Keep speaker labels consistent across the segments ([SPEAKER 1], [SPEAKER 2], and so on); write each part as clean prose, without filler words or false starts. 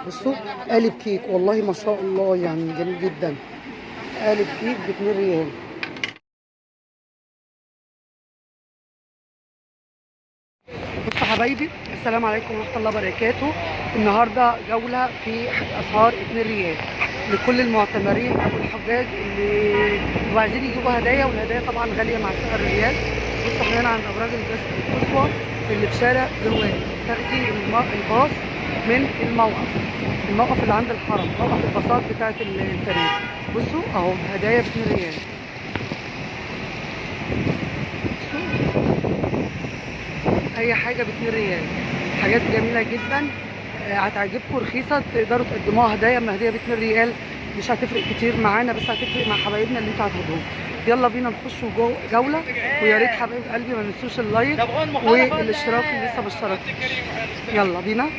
[SPEAKER 1] بصوا قالب كيك، والله ما شاء الله يعني جميل جدا. قالب كيك ب2 ريال. بصوا حبايبي، السلام عليكم ورحمه الله وبركاته. النهارده جوله في اسعار 2 ريال لكل المعتمرين او الحجاج اللي عايزين يجيبوا هدايا، والهدايا طبعا غاليه مع سعر الريال. بصوا احنا هنا عند ابراج القصوى اللي في شارع جروان. تاخدي الباص من الموقف اللي عند الحرم، موقف الباصات بتاعت الفريق. بصوا اهو هدايا ب2 ريال. اي حاجه ب2 ريال، حاجات جميله جدا هتعجبكم، رخيصه، تقدروا تقدموها هدايا. ما هديه ب2 ريال مش هتفرق كتير معانا، بس هتفرق مع حبايبنا اللي انتوا هتاخدوهم. يلا بينا نخش جوله، ويا ريت حبايب قلبي ما تنسوش اللايك والاشتراك اللي لسه ما اشتركتش. يلا بينا.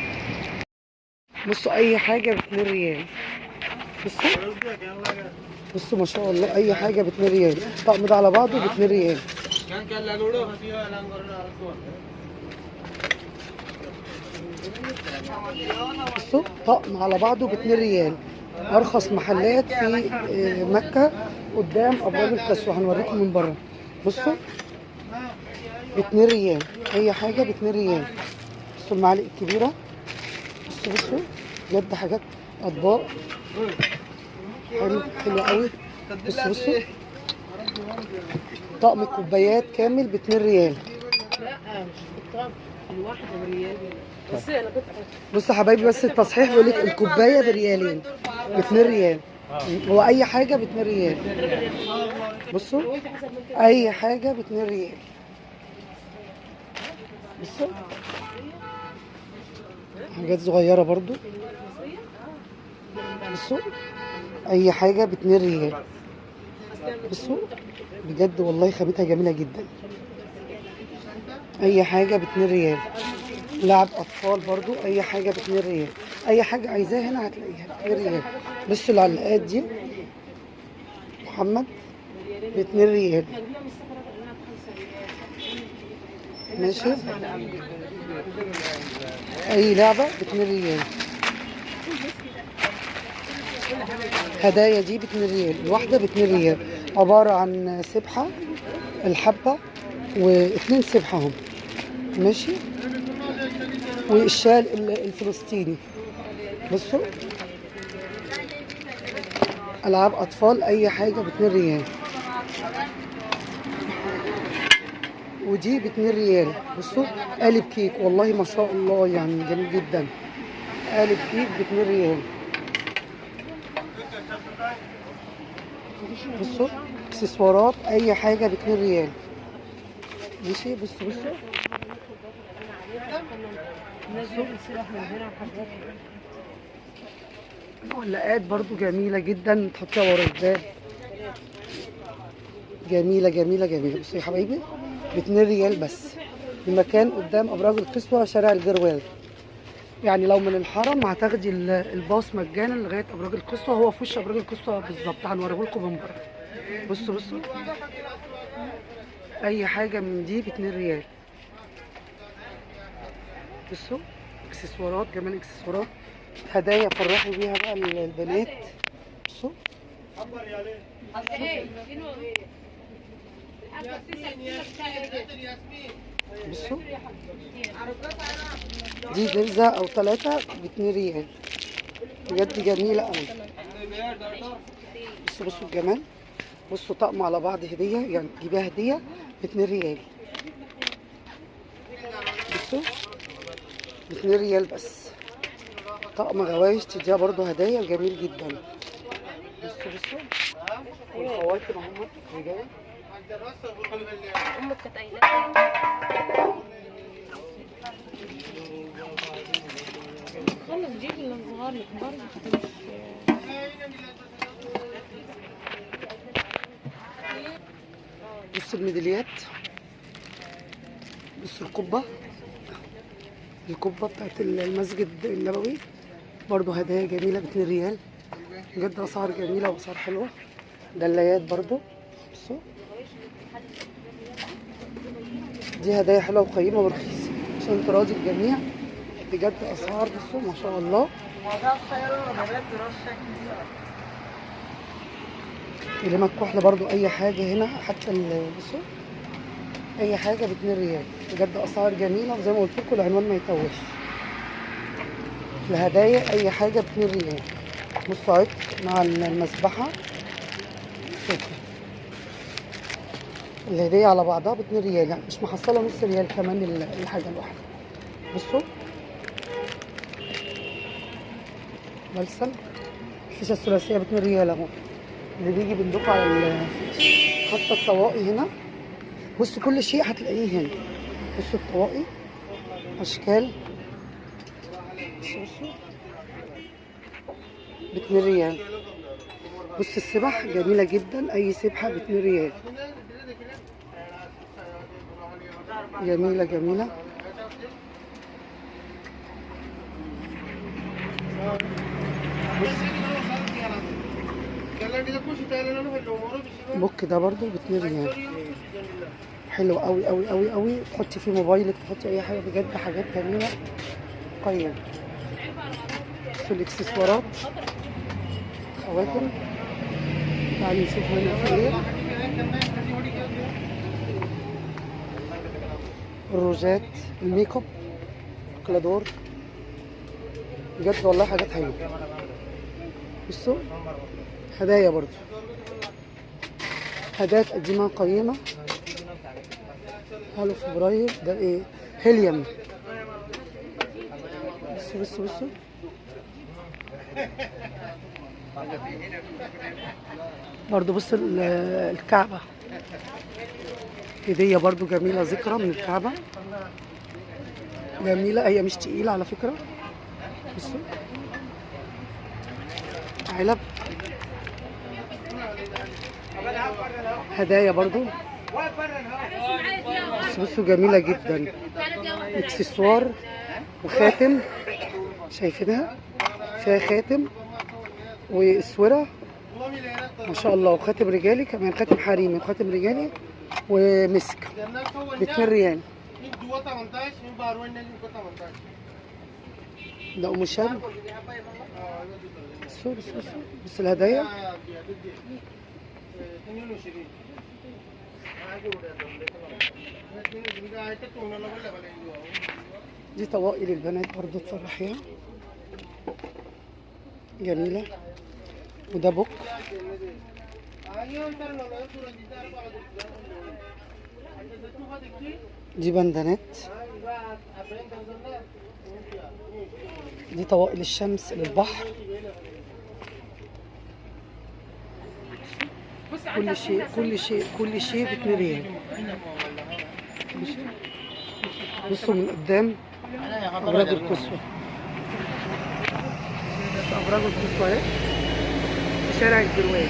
[SPEAKER 1] بصوا اي حاجه ب2 ريال. بصوا ما شاء الله، اي حاجه ب2 ريال. الطقم ده على بعضه ب2 ريال. بصوا طقم على بعضه ب2 ريال. ارخص محلات في مكه قدام ابراج القصوى، هنوريكم من بره. بصوا ب2 ريال، اي حاجه ب2 ريال. بصوا المعالق الكبيره، بصوا بجد حاجات اطباق حلوه قوي. بصوا طقم الكوبايات كامل ب2 ريال. لا مش الطقم الواحده بريال. بصوا يا حبايبي، بس التصحيح بيقول لك الكوبايه بريالين، ب2 ريال. هو اي حاجه ب2 ريال. بصوا اي حاجه ب2 ريال. بصوا حاجات صغيره برضو. بصوا اي حاجه ب2 ريال. بصوا بجد والله خامتها جميله جدا. اي حاجه ب2 ريال. لعب اطفال برضو، اي حاجه ب2 ريال. اي حاجه عايزاها هنا هتلاقيها ب2 ريال. بصوا العلاقات دي محمد ب2 ريال. ماشي. اي لعبه ب2 ريال. هدايا دي ب2 ريال، الواحده ب2 ريال. عباره عن سبحه الحبه و2 سبحه هم. ماشي. والشال الفلسطيني. بصوا العاب اطفال، اي حاجه ب2 ريال. ودي ب2 ريال. بصوا قالب كيك، والله ما شاء الله يعني جميل جدا. قالب كيك ب2 ريال. بصوا اكسسوارات، اي حاجه ب2 ريال. ماشي. بصوا معلقات برضو جميله جدا، تحطيها ورا الباب. جميله جميله جميله. بصوا يا حبايبي ب2 ريال بس. المكان قدام ابراج القصوى، شارع الجروال. يعني لو من الحرم هتاخدي الباص مجانا لغايه ابراج القصوى، هو في وش ابراج القصوى بالظبط، هنوريه لكم من بره. بصوا اي حاجه من دي ب2 ريال. بصوا اكسسوارات، كمان اكسسوارات هدايا فرحوا بيها بقى البنات. بصوا بصوا دي جرزة او 3 ب2 ريال. بجد جميلة قوي. بصوا الجمال. بصوا طقم على بعض هدية، يعني تجيبيها هدية ب2 ريال. بصوا ب2 ريال بس. طقم غوايش تديها برضو هدايا، جميل جدا. بصوا والخواتم اهمت رجال.
[SPEAKER 2] امك كانت قايله خلص جيب الصغار الكبار مش.
[SPEAKER 1] بصوا الميداليات. بصوا القبة بتاعت المسجد النبوي، برضو هدايا جميلة ب2 ريال. بجد اسعار جميلة واسعار حلوة. دلايات برضو. بصوا دي هدايا حلوة وقيمة ورخيصة عشان تراضي الجميع. بجد اسعار بصوا ما شاء الله كلمة كحل برضو اي حاجة هنا، حتى بصوا اي حاجة ب2 ريال بجد، اسعار جميلة. وزي ما قلت لكم العنوان ما يتوهش. الهدايا اي حاجة ب2 ريال. بصوا عطر مع المسبحة، شكرا. الهدية على بعضها ب2 ريال، يعني مش محصلة نص ريال كمان الحاجة الواحدة. بصوا بلسم الفيشة الثلاثية ب2 ريال اهو، اللي بيجي بندقه على الفيش. حتى الطواقي هنا، بصوا كل شيء هتلاقيه هنا. بصوا الطواقي اشكال، بصوا ب2 ريال. بص السبح جميلة جدا، اي سبحة ب2 ريال، جميلة جميلة. بوك ده برضو ب2 ريال، حلو قوي قوي قوي قوي. تحطي فيه موبايلك، تحطي اي حاجة، بجد حاجات جميلة قيم. بصوا الاكسسوارات، خواتم. تعالوا نشوف هنا في ايه. الروجات، الميك اب، كلادور، بجد والله حاجات حلوه. بصوا هدايا برضو، هدايا قديمه قيمه. هالو فبراير ده ايه؟ هيليوم. بصوا بصوا بصوا، برضو بصوا الكعبه، هديه برضو جميله، ذكرى من الكعبه، جميله. هي مش تقيله على فكره. بصوا علب، هدايا برضو. بصوا جميله جدا، اكسسوار وخاتم، شايفينها فيها خاتم واسوره ما شاء الله، وخاتم رجالي كمان، خاتم حريمي وخاتم رجالي ومسك ب2 ريال. ده ام شام. بصوا الهدايا، دي طواقي للبنات برضو تفرحيها، جميلة. وده بوك، دي بندانات، دي طواقي للشمس للبحر. كل شيء كل شيء كل شيء ب2 ريال. بصوا من قدام ابراج الكسوة، ابراج الكسوة اهي في شارع الجروان.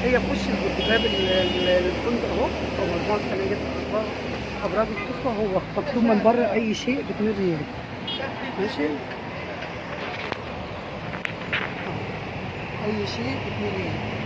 [SPEAKER 1] هي في وش باب الفندق اهو، او مجموعة فنادق ابراج الكسوة. هو مكتوب من بره اي شيء ب2 ريال، ماشي؟ اي شيء ب2 ريال.